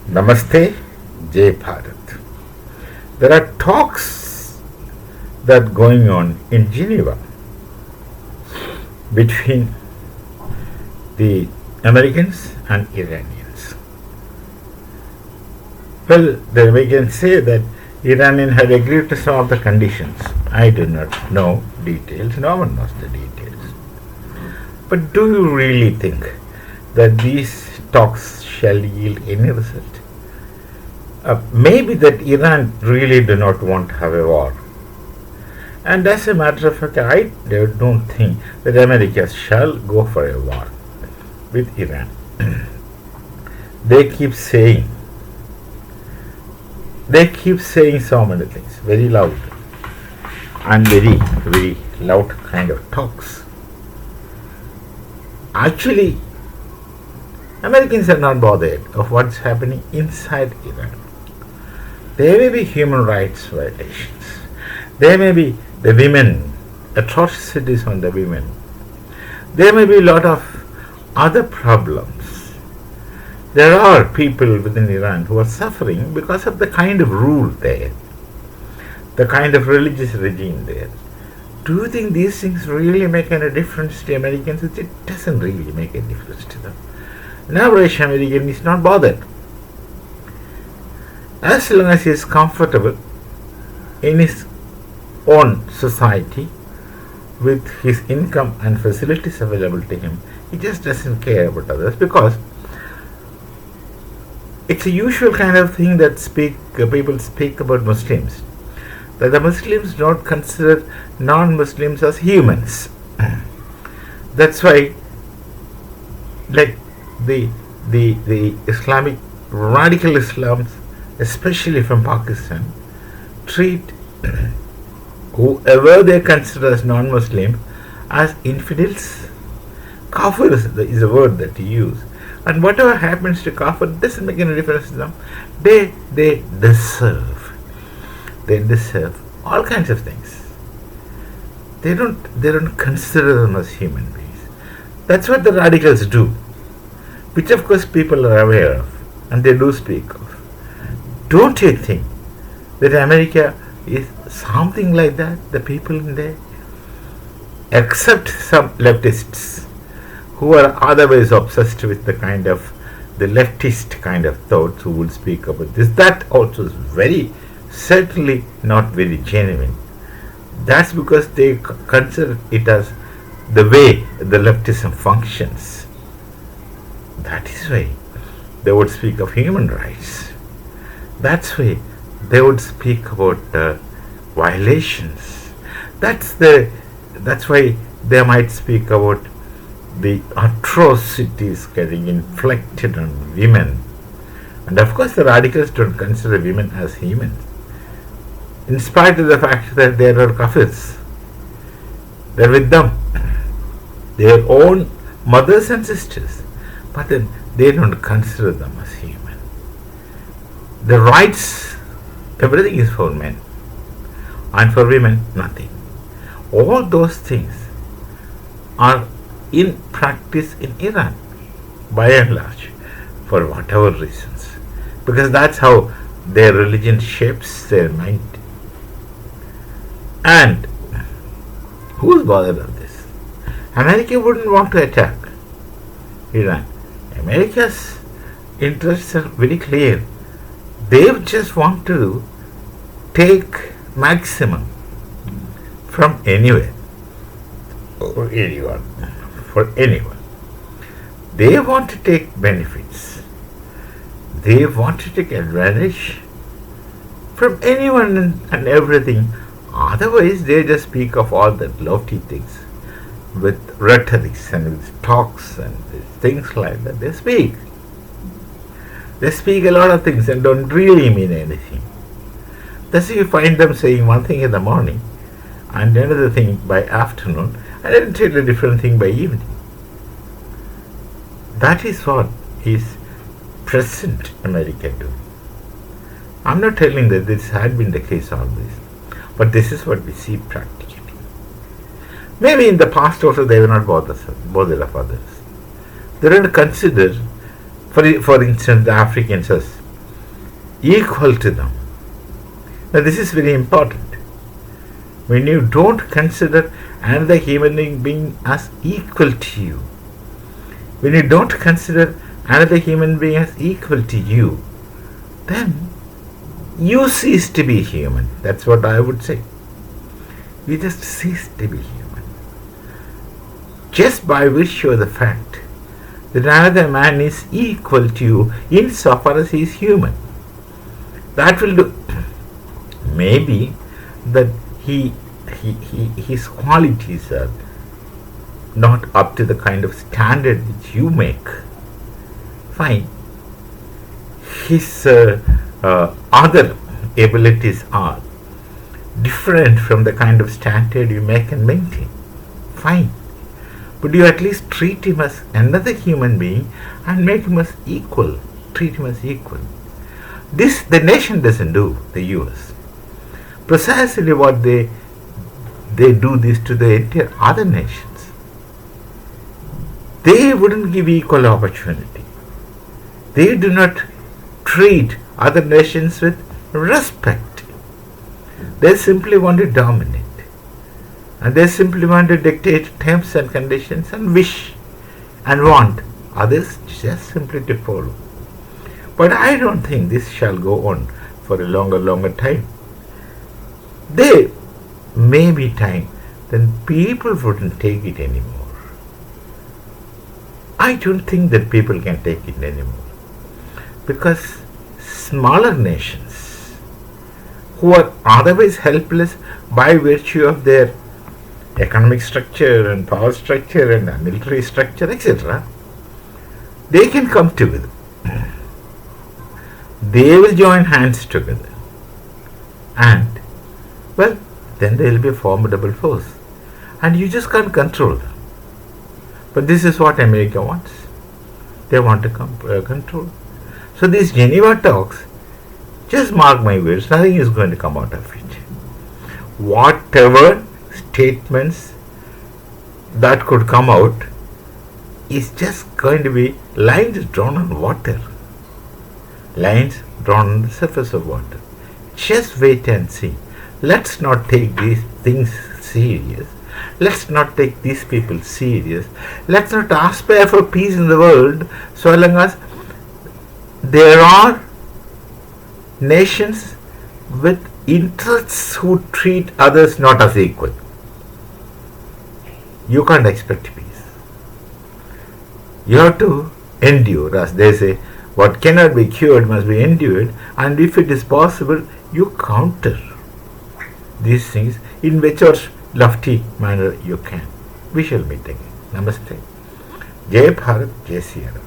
Namaste, Jai Bharat. There are talks that going on in Geneva between the Americans and Iranians. Well, the Americans say that Iranian had agreed to some of the conditions. I do not know details. No one knows the details. But do you really think that these talks shall yield any result? Maybe that Iran really do not want to have a war. And as a matter of fact, I don't think that America shall go for a war with Iran. They keep saying so many things, very loud and very loud kind of talks. Actually, Americans are not bothered of what's happening inside Iran. There may be human rights violations. There may be the women, atrocities on the women. There may be a lot of other problems. There are people within Iran who are suffering because of the kind of rule there, the kind of religious regime there. Do you think these things really make any difference to Americans? It doesn't really make a difference to them. An average American is not bothered. As long as he is comfortable in his own society with his income and facilities available to him, he just doesn't care about others, because it's a usual kind of thing that people speak about Muslims, that the Muslims don't consider non-Muslims as humans. That's why, like the Islamic radical Islams, especially from Pakistan, treat whoever they consider as non-Muslim as infidels. Kafir is a word that you use, and whatever happens to kafir doesn't make any difference to them. They deserve all kinds of things. They don't consider them as human beings. That's what the radicals do, which of course people are aware of, and they do speak of. Don't you think that America is something like that, the people in there? Except some leftists who are otherwise obsessed with the leftist kind of thoughts, who would speak about this. That also is certainly not very genuine. That's because they consider it as the way the leftism functions. That is why they would speak of human rights. That's why they would speak about violations. That's why they might speak about the atrocities getting inflicted on women. And of course, the radicals don't consider women as humans, in spite of the fact that there are kafirs. They're with them, their own mothers and sisters, but then they don't consider them as human. The rights, everything is for men, and for women, nothing. All those things are in practice in Iran, by and large, for whatever reasons, because that's how their religion shapes their mind. And who's bothered of this? America wouldn't want to attack Iran. America's interests are very clear. They just want to take maximum from anywhere or anyone, for anyone. They want to take benefits. They want to take advantage from anyone and everything. Otherwise, they just speak of all that lofty things with rhetorics and with talks and with things like that. They speak a lot of things and don't really mean anything. Thus you find them saying one thing in the morning and another thing by afternoon, and an entirely different thing by evening. That is what is present America do. I'm not telling that this had been the case always, but this is what we see practically. Maybe in the past also they were not bothered of others. They don't consider, for instance, the Africans as equal to them. Now this is very important. When you don't consider another human being as equal to you, when you don't consider another human being as equal to you, then you cease to be human. That's what I would say. You just cease to be human. Just by virtue of the fact that another man is equal to you insofar as he is human. That will do. Maybe that his qualities are not up to the kind of standard which you make. Fine. His other abilities are different from the kind of standard you make and maintain. Fine. But you at least treat him as another human being and make him as equal. Treat him as equal. This the nation doesn't do, the US. Precisely what they do this to the entire other nations. They wouldn't give equal opportunity. They do not treat other nations with respect. They simply want to dominate. And they simply want to dictate terms and conditions and wish and want others just simply to follow. But I don't think this shall go on for a longer time. There may be time then people wouldn't take it anymore. I don't think that people can take it anymore. Because smaller nations who are otherwise helpless by virtue of their economic structure and power structure and military structure, etc., they can come together. They will join hands together. And, well, then they will be a formidable force. And you just can't control them. But this is what America wants. They want to control. So these Geneva talks, just mark my words, nothing is going to come out of it. Whatever statements that could come out is just going to be lines drawn on water. Lines drawn on the surface of water. Just wait and see. Let's not take these things serious. Let's not take these people serious. Let's not aspire for peace in the world so long as there are nations with interests who treat others not as equal. You can't expect peace. You have to endure, as they say, what cannot be cured must be endured, and if it is possible, you counter these things in whichever lofty manner you can. We shall meet again. Namaste. Jai Bharat, Jai Sri Ram.